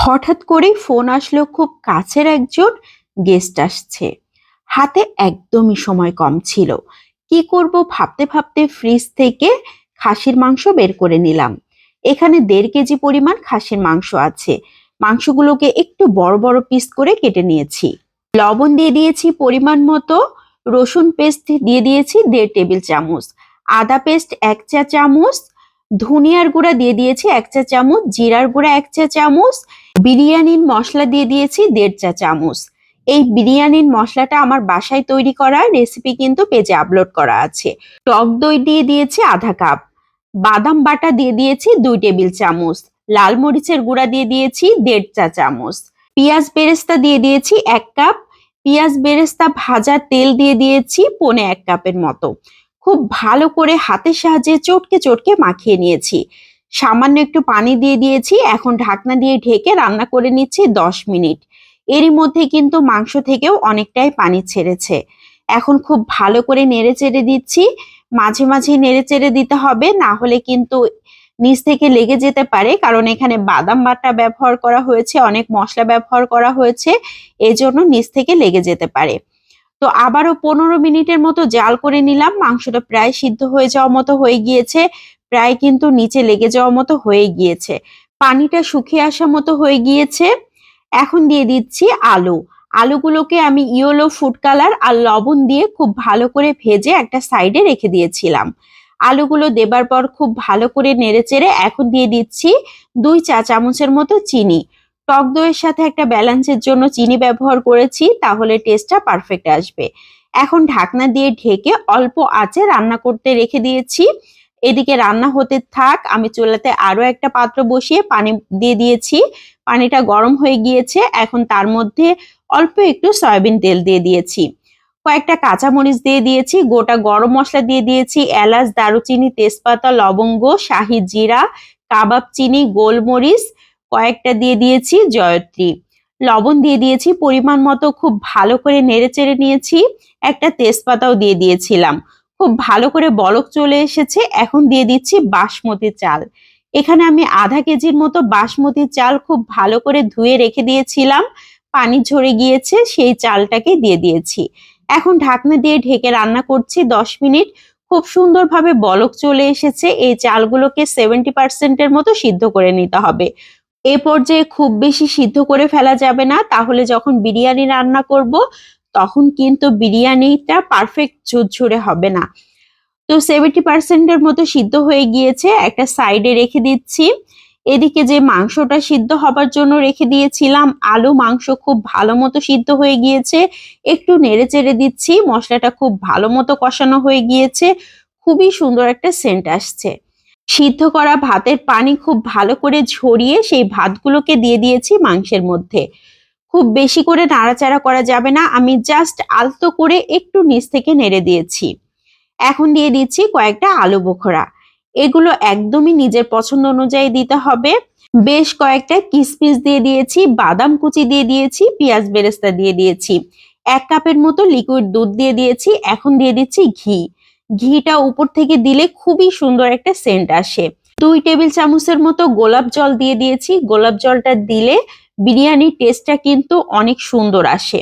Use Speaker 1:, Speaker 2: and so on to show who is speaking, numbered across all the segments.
Speaker 1: হঠাৎ করেই ফোন আসলো, খুব কাছের একজন গেস্ট আসছে। হাতে একদমই সময় কম ছিল। কি করব ভাবতে ভাবতে ফ্রিজ থেকে খাসির মাংস বের করে নিলাম। এখানে 1.5 কেজি পরিমাণ খাসির মাংস আছে। মাংসগুলোকে একটু বড় বড় পিস করে কেটে নিয়েছি। লবণ দিয়ে দিয়েছি পরিমাণ মতো, রসুন পেস্ট দিয়ে দিয়েছি 1.5 টেবিল চামচ, আদা পেস্ট 1 চা চামচ, ধনিয়ার গুঁড়া দিয়ে দিয়েছি 1 চা চামচ, জিরার গুঁড়া 1 চা চামচ, বিরিয়ানির মশলা দিয়ে দিয়েছি 1.5 চা চামচ। এই বিরিয়ানির মশলাটা আমার বাসায় তৈরি করা, রেসিপি কিন্তু পেজে আপলোড করা আছে। টক দই দিয়ে দিয়েছি আধা কাপ, বাদাম বাটা দিয়ে দিয়েছি 2 টেবিল চামচ, লাল মরিচের গুঁড়া দিয়ে দিয়েছি 1.5 চা চামচ, পেঁয়াজ বেরেস্তা দিয়ে দিয়েছি 1 কাপ, পেঁয়াজ বেরেস্তা ভাজা তেল দিয়ে দিয়েছি 1.25 কাপের মতো। খুব ভালো করে হাতের সাহায্যে চটকে চটকে মাখিয়ে নিয়েছি। সামান্য একটু পানি দিয়ে দিয়েছি। এখন ঢাকনা দিয়ে ঢেকে রান্না করে নিচ্ছি 10 মিনিট। এরই মধ্যে কিন্তু মাংস থেকেও অনেকটাই পানি ছেড়েছে। এখন খুব ভালো করে নেড়ে চেড়ে দিচ্ছি। মাঝে মাঝে নেড়ে চেড়ে দিতে হবে, না হলে কিন্তু নিচ থেকে লেগে যেতে পারে, কারণ এখানে বাদাম বাটা ব্যবহার করা হয়েছে, অনেক মশলা ব্যবহার করা হয়েছে, এজন্য নিচ থেকে লেগে যেতে পারে। তো আবারও 15 মিনিটের মতো জাল করে নিলাম। মাংসটা প্রায় সিদ্ধ হয়ে যাওয়ার মতো হয়ে গিয়েছে, প্রায় কিন্তু নিচে লেগে যাওয়ার মতো হয়ে গিয়েছে, পানিটা শুকিয়ে আসার মতো হয়ে গিয়েছে। এখন দিয়ে দিচ্ছি আলু। আলুগুলোকে আমি ইয়েলো ফুড কালার আর লবণ দিয়ে খুব ভালো করে ভেজে একটা সাইডে রেখে দিয়েছিলাম। আলুগুলো দেবার পর খুব ভালো করে নেড়েচেড়ে এখন দিয়ে দিচ্ছি 2 চা চামচের মতো চিনি। টক দইয়ের সাথে একটা ব্যালেন্সের জন্য চিনি ব্যবহার করেছি, তাহলে টেস্টটা পারফেক্ট আসবে। এখন ঢাকনা দিয়ে ঢেকে অল্প আঁচে রান্না করতে রেখে দিয়েছি। এদিকে রান্না হতে থাক, আমি চুলাতে আরো একটা পাত্র বসিয়ে পানি দিয়ে দিয়েছি। পানিটা গরম হয়ে গিয়েছে। এখন তার মধ্যে অল্প একটু সয়াবিন তেল দিয়ে দিয়েছি, কয়েকটা কাঁচামরিচ দিয়ে দিয়েছি, গোটা গরম মশলা দিয়ে দিয়েছি, এলাচ, দারুচিনি, তেজপাতা, লবঙ্গ, শাহি জিরা, কাবাব চিনি, গোলমরিচ কয়েকটা দিয়ে দিয়েছি, জয়ত্রী। লবণ দিয়ে দিয়েছি পরিমাণ মতো। খুব ভালো করে নেড়ে চেড়ে নিয়েছি। একটা তেজপাতাও দিয়ে দিয়েছিলাম। খুব ভালো করে বলক চলে এসেছে। এখন দিয়ে দিচ্ছি বাসমতি চাল। এখানে আমি আধা কেজির মতো বাসমতি চাল খুব ভালো করে ধুয়ে রেখে দিয়েছিলাম, পানি ঝরে গিয়েছে, সেই চালটাকে দিয়ে দিয়েছি। এখন ঢাকনা দিয়ে ঢেকে রান্না করছি 10 মিনিট। খুব সুন্দরভাবে বলক চলে এসেছে। এই চালগুলোকে 70% মতো সিদ্ধ করে নিতে হবে। এ পর্যায়ে খুব বেশি সিদ্ধ করে ফেলা যাবে না, তাহলে যখন বিরিয়ানি রান্না করব তখন কিন্তু বিরিয়ানিটা পারফেক্ট ঝুরঝুরে হবে না। তো 70% মতো সিদ্ধ হয়ে গিয়েছে, একটা সাইডে রেখে দিচ্ছি। এদিকে যে মাংসটা সিদ্ধ হবার জন্য রেখে দিয়েছিলাম, আলু মাংস খুব ভালো মতো সিদ্ধ হয়ে গিয়েছে। একটু নেড়ে চেড়ে দিচ্ছি। মশলাটা খুব ভালো মতো কষানো হয়ে গিয়েছে, খুবই সুন্দর একটা সেন্ট আসছে। সিদ্ধ করা ভাতের পানি খুব ভালো করে ঝরিয়ে সেই ভাতগুলোকে দিয়ে দিয়েছি মাংসের মধ্যে। খুব বেশি করে নাড়াচাড়া করা যাবে না, আমি জাস্ট আলতো করে একটু নিচ থেকে নেড়ে দিয়েছি। এখন দিয়ে দিচ্ছি কয়েকটা আলু বোখরা। এগুলো একদমই নিজের পছন্দ অনুযায়ী দিতে হবে। বেশ কয়েকটা কিশমিশ দিয়ে দিয়েছি, বাদাম কুচি দিয়ে দিয়েছি, পেঁয়াজ বেরেস্তা দিয়ে দিয়েছি, 1 কাপের মতো লিকুইড দুধ দিয়ে দিয়েছি। এখন দিয়ে দিচ্ছি ঘি। ঘিটা উপর থেকে দিলে খুবই সুন্দর একটা সেন্ট আসে। 2 টেবিল চামচের মতো গোলাপ জল দিয়ে দিয়েছি। গোলাপ জলটা দিলে বিরিয়ানির টেস্টটা কিন্তু অনেক সুন্দর আসে।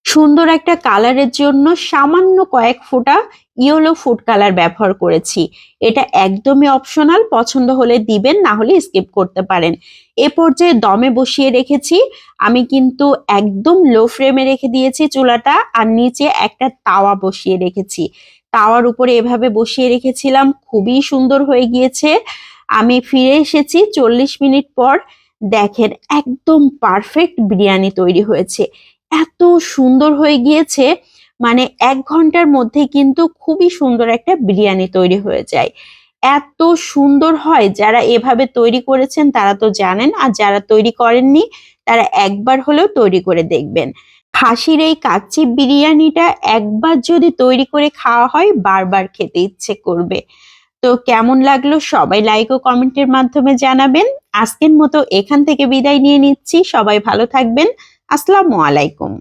Speaker 1: সুন্দর একটা কালারের জন্য সামান্য কয়েক ফোঁটা ইয়েলো ফুড কালার ব্যবহার করেছি। এটা একদমই অপশনাল, পছন্দ হলে দিবেন, না হলে স্কিপ করতে পারেন। এ পর্যায়ে দমে বসিয়ে রেখেছি। আমি কিন্তু একদম লো ফ্লেমে রেখে দিয়েছি চুলাটা, আর নিচে একটা তাওয়া বসিয়ে রেখেছি। তাওয়ার উপরে এভাবে বসিয়ে রেখেছিলাম, খুবই সুন্দর হয়ে গিয়েছে। আমি ফিরে এসেছি 40 মিনিট পর। দেখেন একদম পারফেক্ট বিরিয়ানি তৈরি হয়েছে। এত সুন্দর হয়ে গিয়েছে, মানে 1 ঘন্টার মধ্যে কিন্তু খুবই সুন্দর একটা বিরিয়ানি তৈরি হয়ে যায়। এত সুন্দর হয়, যারা এভাবে তৈরি করেছেন তারা তো জানেন, আর যারা তৈরি করেননি তারা একবার হলেও তৈরি করে দেখবেন। খাসির এই কাচ্চি বিরিয়ানিটা একবার যদি তৈরি করে খাওয়া হয়, বারবার খেতে ইচ্ছে করবে। তো কেমন লাগলো সবাই লাইক ও কমেন্টের মাধ্যমে জানাবেন। আজকের মতো এখান থেকে বিদায় নিয়ে নিচ্ছি। সবাই ভালো থাকবেন। আসসালামু আলাইকুম।